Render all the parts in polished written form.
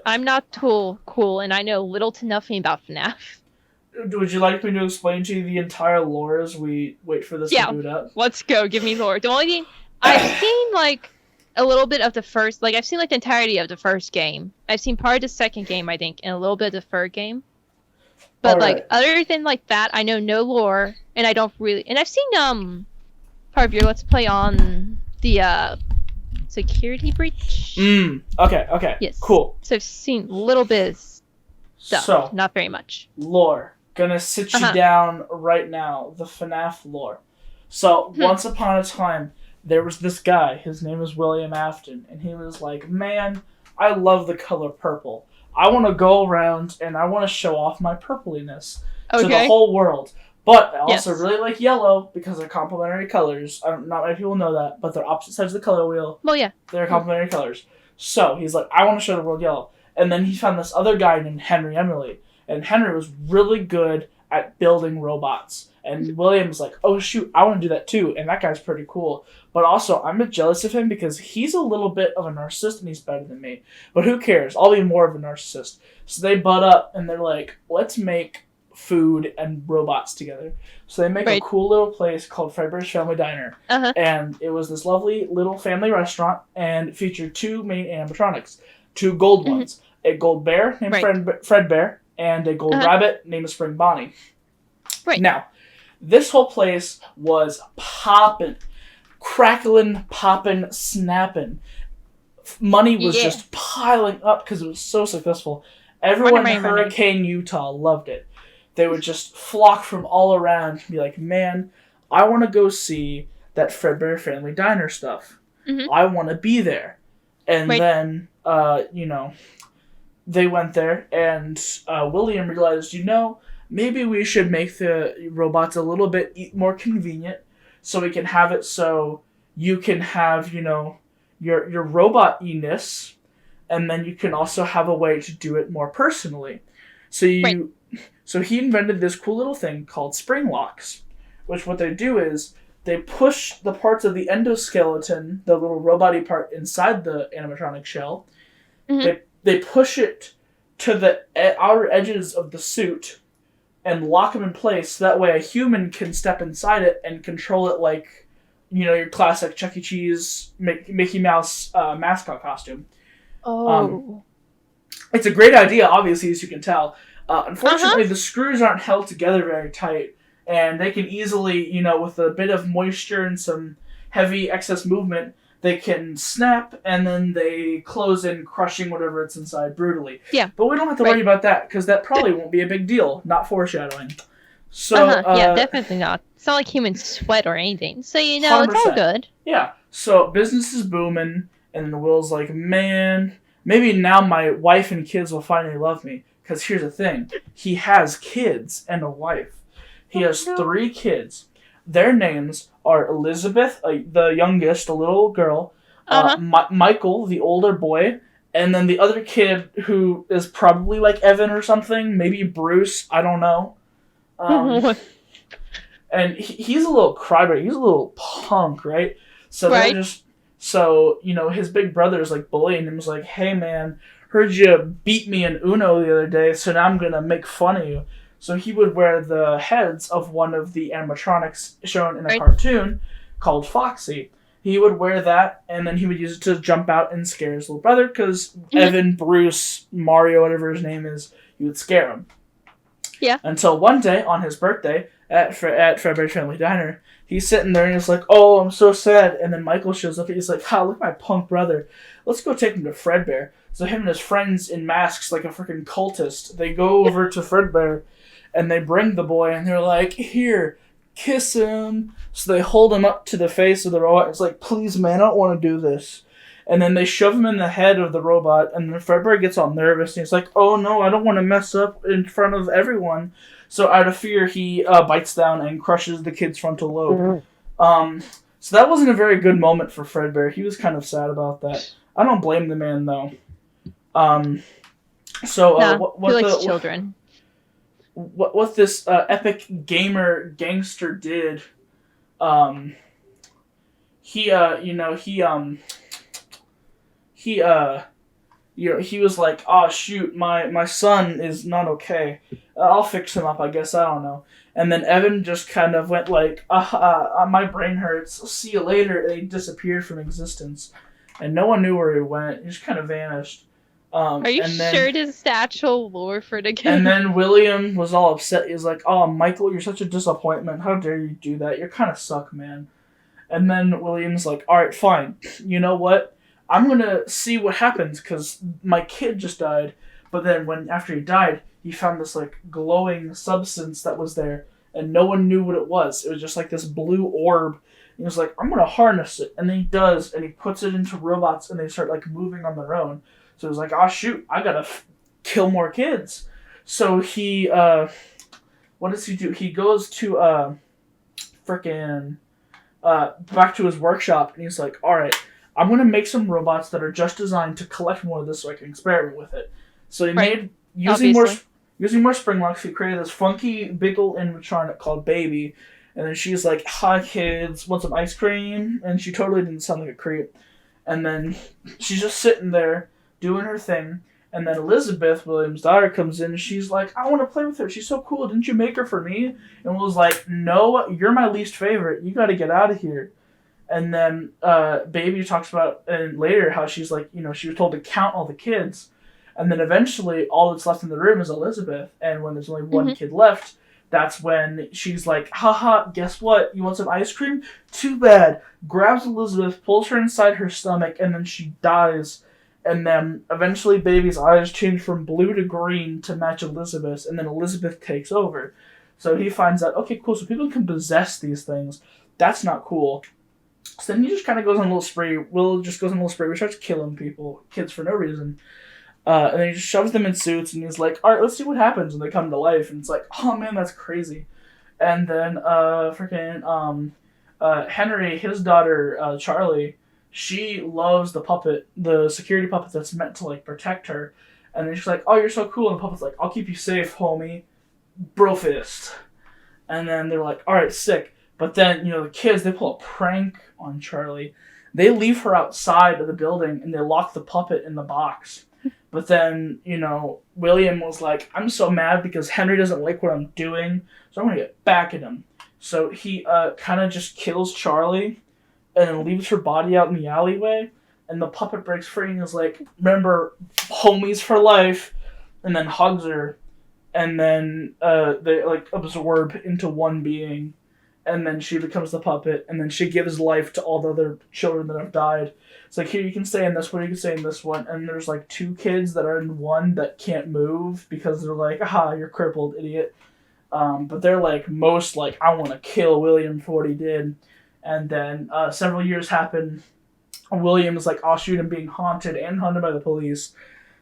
I'm not too cool, and I know little to nothing about FNAF. Would you like me to explain to you the entire lore as we wait for this to Yeah, boot up? let's go. Give me lore. The only thing I've seen like a little bit of the first, like I've seen like the entirety of the first game. I've seen part of the second game, I think, and a little bit of the third game. All But like right. other than like that, I know no lore, and I don't really. And I've seen part of your Let's Play on the security breach. Okay. Okay. Yes, Cool. so I've seen a little bit of stuff, So, not very much. lore. Gonna sit you Uh-huh. down right now. The FNAF lore. So, Hmm. once upon a time, there was this guy. His name was William Afton, and he was like, "Man, I love the color purple. I want to go around and I want to show off my purpliness to the Okay. whole world. But I also Yes. really like yellow because they're complementary colors. Not many people know that, but they're opposite sides of the color wheel. Well, yeah. They're complementary colors. So he's like, I want to show the world yellow. And then he found this other guy named Henry Emily. And Henry was really good at building robots. And William was like, oh shoot, I want to do that too. And that guy's pretty cool. But also, I'm a bit jealous of him because he's a little bit of a narcissist and he's better than me. But who cares? I'll be more of a narcissist. So they butt up and they're like, let's make food and robots together. So they make a Right. cool little place called Fredbear's Family Diner. Uh-huh. And it was this lovely little family restaurant and it featured two main animatronics, two gold ones. A gold bear named Right. Fredbear and a gold Uh-huh. rabbit named Spring Bonnie. Right. Now, this whole place was popping, crackling, popping, snapping. Money was Yeah. just piling up because it was so successful. Everyone Money, in money, money. Hurricane, Utah loved it. They would just flock from all around and be like, man, I want to go see that Fredbear Family Diner stuff. Mhm. I want to be there. And Right. then, they went there and William realized, maybe we should make the robots a little bit more convenient so we can have it so you can have, your robot-iness, and then you can also have a way to do it more personally. So Right. so he invented this cool little thing called spring locks, which what they do is they push the parts of the endoskeleton, the little robot-y part inside the animatronic shell. Mhm. They push it to the outer edges of the suit and lock them in place. So that way a human can step inside it and control it like, your classic Chuck E. Cheese Mickey Mouse mascot costume. Oh. It's a great idea, obviously, as you can tell. Unfortunately, the screws aren't held together very tight, and they can easily, with a bit of moisture and some heavy excess movement, they can snap, and then they close in, crushing whatever it's inside brutally. Yeah. But we don't have to worry about that, because that probably won't be a big deal. Not foreshadowing. So, Yeah, definitely not. It's not like human sweat or anything. So, it's all 100%. good. Yeah. So, business is booming, and Will's like, man, maybe now my wife and kids will finally love me. Because here's the thing. He has kids and a wife. He has 3 kids. Their names are Elizabeth, the youngest, a little girl, Michael, the older boy, and then the other kid who is probably like Evan or something, maybe Bruce, I don't know. And he's a little crybaby, he's a little punk, right? So Right. they're just, his big brother's like bullying him, was like, hey man, heard you beat me in Uno the other day, so now I'm gonna make fun of you. So he would wear the heads of one of the animatronics shown in a cartoon called Foxy. He would wear that, and then he would use it to jump out and scare his little brother, because Evan, Bruce, Mario, whatever his name is, he would scare him. Yeah. Until one day, on his birthday, at Fredbear's Family Diner, he's sitting there and he's like, oh, I'm so sad. And then Michael shows up and he's like, look at my punk brother. Let's go take him to Fredbear. So him and his friends in masks like a freaking cultist, they go over to Fredbear and they bring the boy and they're like, here, kiss him. So they hold him up to the face of the robot. It's like, please, man, I don't want to do this. And then they shove him in the head of the robot, and then Fredbear gets all nervous, and he's like, oh no, I don't want to mess up in front of everyone. So out of fear, he bites down and crushes the kid's frontal lobe. So that wasn't a very good moment for Fredbear. He was kind of sad about that. I don't blame the man, though. He likes children. What this epic gamer gangster did, he he was like, oh shoot, my son is not okay. I'll fix him up, I guess. I don't know. And then Evan just kind of went like, my brain hurts. See you later. And he disappeared from existence, and no one knew where he went. He just kind of vanished. Are you sure this is the actual lore for the game? And then William was all upset. He was like, "Oh, Michael, you're such a disappointment. How dare you do that? You kind of suck, man." And then William's like, "All right, fine. You know what? I'm gonna see what happens because my kid just died." But then after he died, he found this like glowing substance that was there, and no one knew what it was. It was just like this blue orb. And he was like, "I'm gonna harness it," and then he does, and he puts it into robots, and they start like moving on their own. So it was like, "Oh shoot, I gotta kill more kids." So he, what does he do? He goes to frickin' back to his workshop, and he's like, "All right, I'm gonna make some robots that are just designed to collect more of this, so I can experiment with it." So he made using more spring locks. He created this funky big old animatronic called Baby, and then she's like, "Hi kids, want some ice cream?" And she totally didn't sound like a creep. And then she's just sitting there doing her thing. And then Elizabeth, William's daughter, comes in and she's like, "I want to play with her. She's so cool. Didn't you make her for me?" And Will's like, "No, you're my least favorite. You got to get out of here." And then Baby talks about and later how she's like, she was told to count all the kids. And then eventually all that's left in the room is Elizabeth. And when there's only one kid left, that's when she's like, "Haha, guess what? You want some ice cream? Too bad." Grabs Elizabeth, pulls her inside her stomach, and then she dies. And then eventually Baby's eyes change from blue to green to match Elizabeth's, and then Elizabeth takes over. So he finds out, okay, cool, so people can possess these things. That's not cool. So then he just kind of goes on a little spree. Will just goes on a little spree. We starts killing kids for no reason. And then he just shoves them in suits, and he's like, "All right, let's see what happens when they come to life." And it's like, oh man, that's crazy. And then Henry, his daughter, Charlie, she loves the security puppet that's meant to like protect her. And then she's like, "Oh, you're so cool." And the puppet's like, "I'll keep you safe, homie." Bro fist. And then they're like, "All right, sick." But then, the kids, they pull a prank on Charlie. They leave her outside of the building and they lock the puppet in the box. But then, William was like, "I'm so mad because Henry doesn't like what I'm doing, so I'm going to get back at him." So he kind of just kills Charlie and then leaves her body out in the alleyway, and the puppet breaks free and is like, "Remember, homies for life," and then hugs her, and then they like absorb into one being, and then she becomes the puppet, and then she gives life to all the other children that have died. It's like, here, you can stay in this one, you can stay in this one, and there's like 2 kids that are in one that can't move because they're like, "Aha, you're crippled, idiot." But they're like most like, "I want to kill William for what he did." And then several years happen. William is like, "Oh shoot, I'm being haunted and hunted by the police.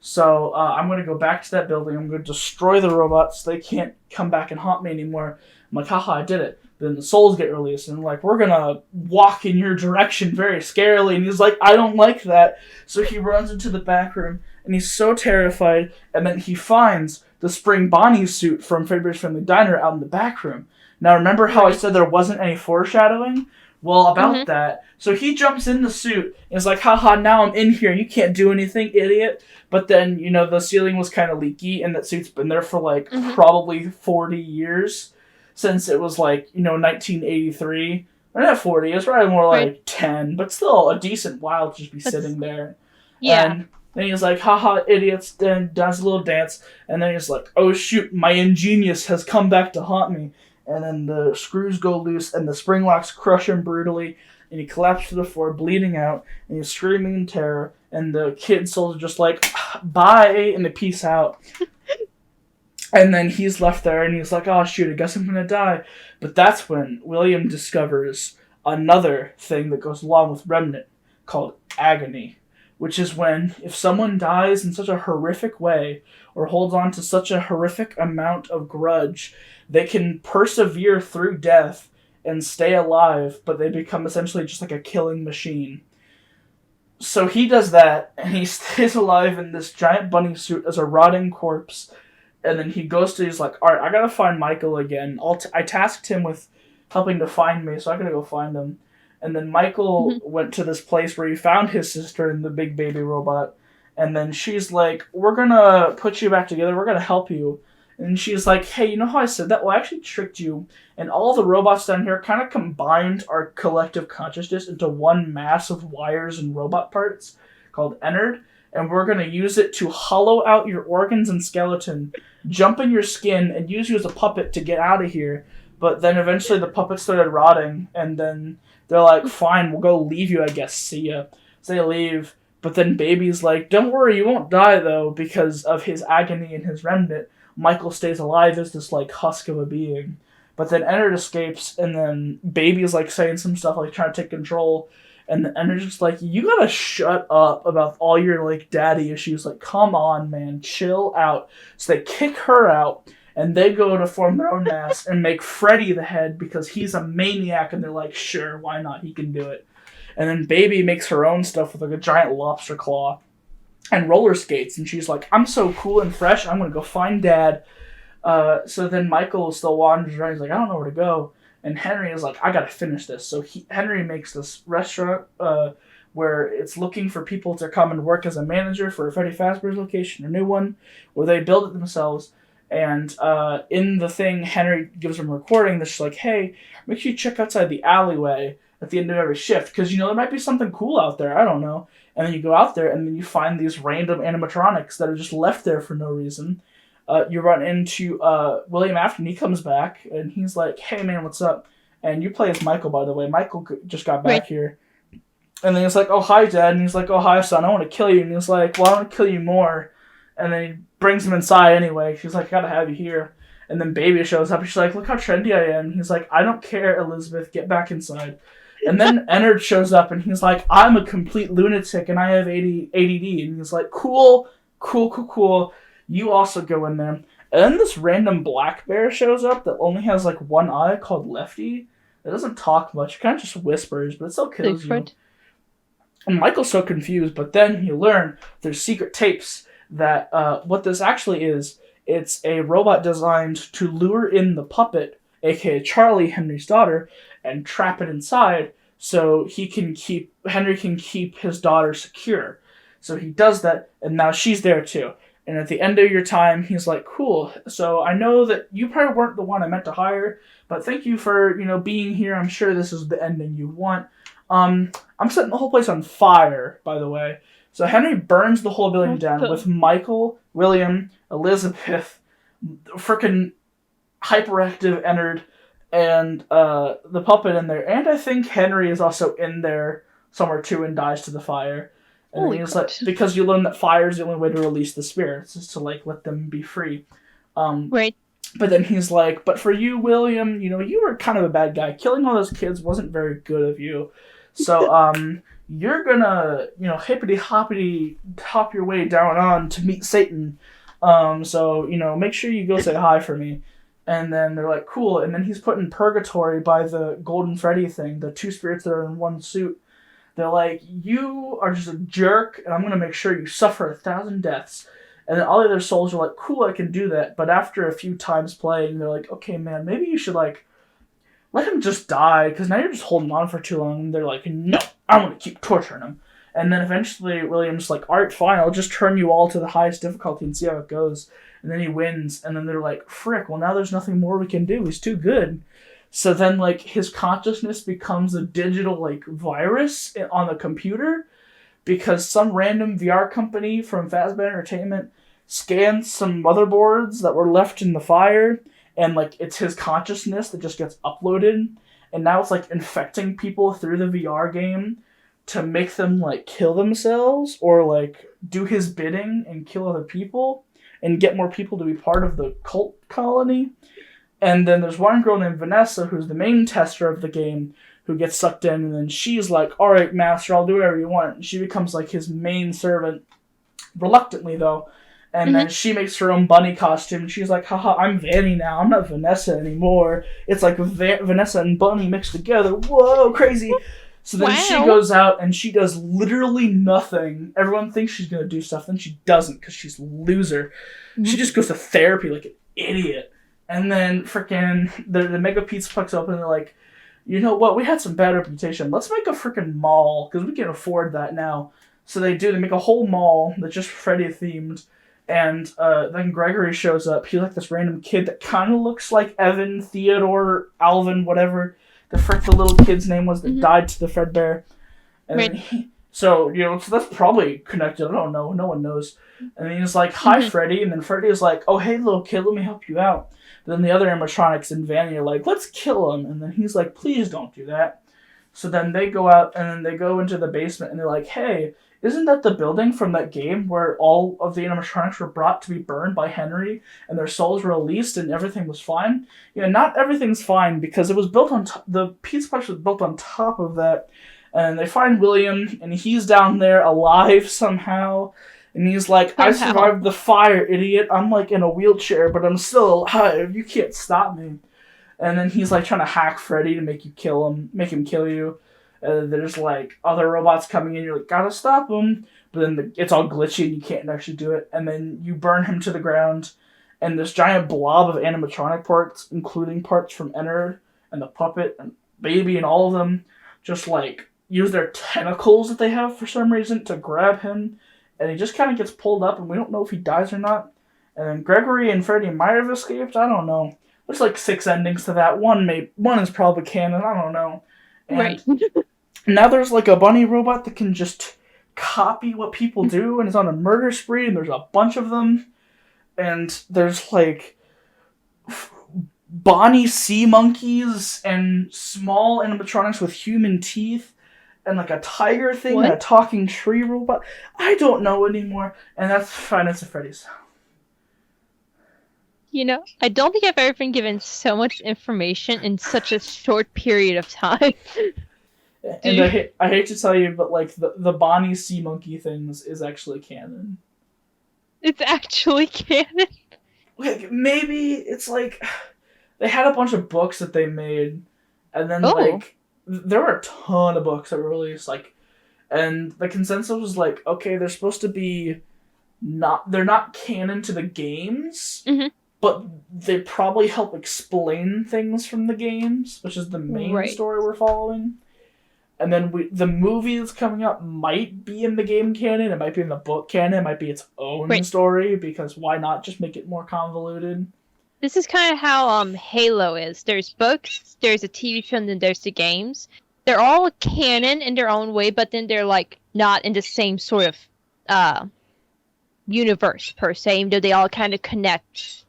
So I'm going to go back to that building. I'm going to destroy the robots. They can't come back and haunt me anymore." I'm like, "Haha, I did it." Then the souls get released, and like, "We're going to walk in your direction very scarily." And he's like, "I don't like that." So he runs into the back room, and he's so terrified. And then he finds the Spring Bonnie suit from Fredbear's Family Diner out in the back room. Now, remember how I said there wasn't any foreshadowing? Well, about that. So he jumps in the suit and is like, "Haha, now I'm in here. You can't do anything, idiot." But then, the ceiling was kind of leaky, and that suit's been there for like probably 40 years. Since it was like, 1983. Or not 40, it's probably more like 10, but still a decent while to just be sitting there. Yeah. And then he's like, "Haha, idiots," then does a little dance, and then he's like, "Oh shoot, my ingenious has come back to haunt me." And then the screws go loose, and the spring locks crush him brutally, and he collapses to the floor, bleeding out, and he's screaming in terror, and the kid souls are just like, "Bye," and they peace out. And then he's left there, and he's like, "Oh shoot, I guess I'm gonna die." But that's when William discovers another thing that goes along with Remnant, called agony. Which is when, if someone dies in such a horrific way, or holds on to such a horrific amount of grudge, they can persevere through death and stay alive, but they become essentially just like a killing machine. So he does that, and he stays alive in this giant bunny suit as a rotting corpse. And then he's like, "All right, I gotta find Michael again." I tasked him with helping to find me, so I gotta go find him. And then Michael went to this place where he found his sister and the big baby robot. And then she's like, we're gonna put you back together, we're gonna help you. And she's like, hey, you know how I said that? Well, I actually tricked you. And all the robots down here kind of combined our collective consciousness into one mass of wires and robot parts called Ennard. And we're going to use it to hollow out your organs and skeleton, jump in your skin, and use you as a puppet to get out of here. But then eventually the puppet started rotting, and then they're like, fine, we'll go leave you, I guess. See ya. So they leave. But then Baby's like, don't worry, you won't die, though, because of his agony and his remnant. Michael stays alive as this, like, husk of a being. But then Ennard escapes, and then Baby's, like, saying some stuff, like, trying to take control. And then Ennard's just like, you gotta shut up about all your, like, daddy issues. Like, come on, man, chill out. So they kick her out, and they go to form their own mass and make Freddy the head because he's a maniac, and they're like, sure, why not? He can do it. And then Baby makes her own stuff with, like, a giant lobster claw and roller skates, and she's like, I'm so cool and fresh, I'm gonna go find Dad. So then Michael still wanders around, he's like, I don't know where to go. And Henry is like, I gotta finish this. So Henry makes this restaurant where it's looking for people to come and work as a manager for a Freddy Fazbear's location, a new one, where they build it themselves. And in the thing, Henry gives them a recording that's just like, hey, make sure you check outside the alleyway at the end of every shift, because, you know, there might be something cool out there, I don't know. And then you go out there, and then you find these random animatronics that are just left there for no reason. You run into William Afton. He comes back, and he's like, hey, man, what's up? And you play as Michael, by the way. Michael just got back here. And then he's like, oh, hi, Dad. And he's like, oh, hi, son. I want to kill you. And he's like, well, I want to kill you more. And then he brings him inside anyway. She's like, I gotta have you here. And then Baby shows up, and she's like, look how trendy I am. And he's like, I don't care, Elizabeth. Get back inside. And then Ennard shows up, and he's like, I'm a complete lunatic, and I have ADD. And he's like, cool. You also go in there. And then this random black bear shows up that only has, like, one eye called Lefty. It doesn't talk much. It kind of just whispers, but it still kills you. And Michael's so confused, but then you learn there's secret tapes that what this actually is, it's a robot designed to lure in the puppet, aka Charlie, Henry's daughter, and trap it inside so Henry can keep his daughter secure. So he does that, and now she's there too. And at the end of your time, he's like, cool, so I know that you probably weren't the one I meant to hire, but thank you for, being here. I'm sure this is the ending you want. I'm setting the whole place on fire, by the way. So Henry burns the whole building down with Michael, William, Elizabeth, frickin' hyperactive Ennard, and the puppet in there. And I think Henry is also in there somewhere too and dies to the fire. And then he's like, because you learn that fire is the only way to release the spirits, is to, like, let them be free. Right. But then he's like, but for you, William, you were kind of a bad guy. Killing all those kids wasn't very good of you. So, you're gonna, hippity-hoppity hop your way down on to meet Satan. So, make sure you go say hi for me. And then they're like, cool. And then he's put in purgatory by the Golden Freddy thing, the two spirits that are in one suit. They're like, you are just a jerk, and I'm going to make sure you suffer 1,000 deaths. And then all the other souls are like, cool, I can do that. But after a few times playing, they're like, okay, man, maybe you should, like, let him just die, because now you're just holding on for too long. And they're like, no, I want to keep torturing him. And then eventually William's like, all right, fine, I'll just turn you all to the highest difficulty and see how it goes. And then he wins, and then they're like, frick, well, now there's nothing more we can do. He's too good. So then, like, his consciousness becomes a digital, like, virus on the computer because some random VR company from Fazbear Entertainment scans some motherboards that were left in the fire, and, like, it's his consciousness that just gets uploaded, and now it's, like, infecting people through the VR game to make them, like, kill themselves or, like, do his bidding and kill other people and get more people to be part of the cult colony. And then there's one girl named Vanessa, who's the main tester of the game, who gets sucked in, and then she's like, all right, master, I'll do whatever you want. And she becomes, like, his main servant, reluctantly, though. And then she makes her own bunny costume, and she's like, haha, I'm Vanny now, I'm not Vanessa anymore. It's like Vanessa and Bunny mixed together, whoa, crazy. So then she goes out, and she does literally nothing. Everyone thinks she's going to do stuff, then she doesn't, because she's a loser. She just goes to therapy like an idiot. And then frickin' the Mega Pizza Puck's open, and they're like, you know what, we had some bad reputation. Let's make a frickin' mall, because we can afford that now. So they make a whole mall that's just Freddy themed. And then Gregory shows up. He's like this random kid that kind of looks like Evan, Theodore, Alvin, whatever the little kid's name was that died to the Fredbear. And Right. then so that's probably connected. I don't know. No one knows. And then he's like, "Hi, Freddy." And then Freddy is like, "Oh, hey, little kid, let me help you out." But then the other animatronics and Vanny are like, "Let's kill him." And then he's like, "Please don't do that." So then they go out and then they go into the basement and they're like, "Hey, isn't that the building from that game where all of the animatronics were brought to be burned by Henry and their souls were released and everything was fine?" Yeah, not everything's fine because it was built on the Pizza Place was built on top of that. And they find William and he's down there alive somehow. And he's like, "I survived the fire, idiot. I'm like in a wheelchair, but I'm still alive. You can't stop me." And then he's like trying to hack Freddy to make him kill you. There's like other robots coming in. You're like, "Gotta stop him," but then it's all glitchy and you can't actually do it. And then you burn him to the ground, and this giant blob of animatronic parts, including parts from Ennard and the puppet and Baby and all of them, just like use their tentacles that they have for some reason to grab him, and he just kind of gets pulled up, and we don't know if he dies or not. And then Gregory and Freddy might have escaped. I don't know. There's like 6 endings to that. One is probably canon. I don't know. And Right. now there's like a bunny robot that can just copy what people do and is on a murder spree, and there's a bunch of them. And there's like Bonnie sea monkeys and small animatronics with human teeth and like a tiger thing and a talking tree robot. I don't know anymore. And that's Five Nights at Freddy's. I don't think I've ever been given so much information in such a short period of time. And I hate to tell you, but like the Bonnie sea monkey things is actually canon. It's actually canon. Like, maybe it's like they had a bunch of books that they made, and then like there were a ton of books that were released, like, and the consensus was like, okay, they're supposed to be they're not canon to the games, but they probably help explain things from the games, which is the main story we're following. And then the movie that's coming up might be in the game canon, it might be in the book canon, it might be its own story, because why not just make it more convoluted? This is kind of how Halo is. There's books, there's a TV show, and then there's the games. They're all canon in their own way, but then they're like not in the same sort of universe per se, even though they all kind of connect.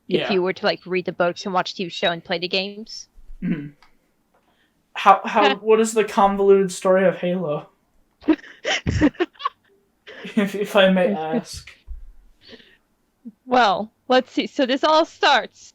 Yeah. If you were to like read the books and watch the TV show and play the games. Mm-hmm. What is the convoluted story of Halo? if I may ask. Well, let's see. So this all starts